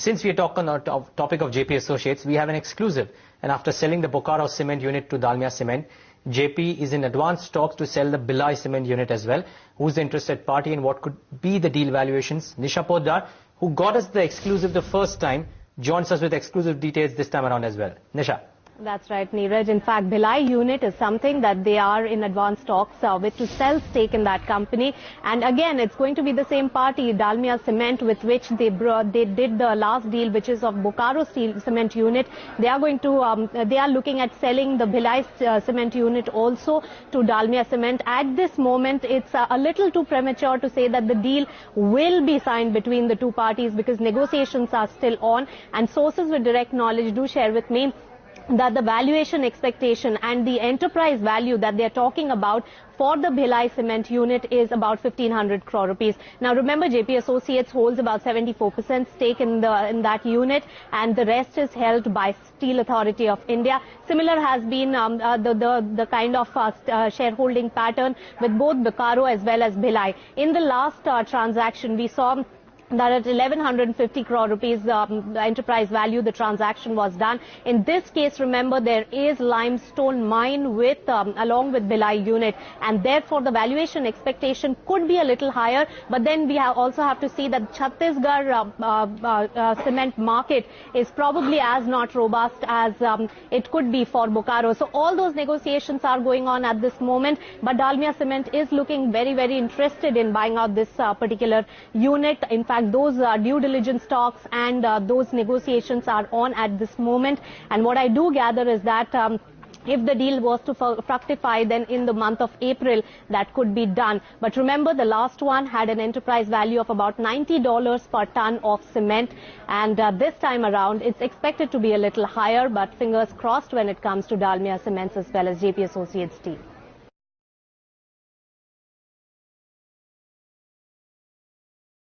since we are talking on the topic of JP Associates, we have an exclusive. And after selling the Bokaro cement unit to Dalmia Cement, JP is in advanced talks to sell the Bhilai cement unit as well. Who's the interested party and what could be the deal valuations? Nisha Poddar, who got us the exclusive the first time, joins us with exclusive details this time around as well. Nisha. That's right, Neeraj. In fact, Bhilai unit is something that they are in advanced talks with to sell stake in that company. And again, it's going to be the same party, Dalmia Cement, with which they did the last deal, which is of Bokaro Steel Cement unit. They are going to, they are looking at selling the Bhilai cement unit also to Dalmia Cement. At this moment, it's a little too premature to say that the deal will be signed between the two parties because negotiations are still on. And sources with direct knowledge do share with me that the valuation expectation and the enterprise value that they are talking about for the Bhilai cement unit is about 1,500 crore rupees. Now remember, JP Associates holds about 74% stake in that unit, and the rest is held by Steel Authority of India. Similar has been the kind of shareholding pattern with both Bokaro as well as Bhilai. In the last transaction, we saw that at 1,150 crore rupees enterprise value the transaction was done. In this case, remember, there is limestone mine with along with Bhilai unit, and therefore the valuation expectation could be a little higher. But then we also have to see that Chhattisgarh cement market is probably as not robust as it could be for Bokaro. So all those negotiations are going on at this moment, but Dalmia Cement is looking very, very interested in buying out this particular unit. In fact, those due diligence talks and those negotiations are on at this moment. And what I do gather is that if the deal was to fructify, then in the month of April, that could be done. But remember, the last one had an enterprise value of about $90 per ton of cement. And this time around, it's expected to be a little higher, but fingers crossed when it comes to Dalmia Cements as well as JP Associates Steel.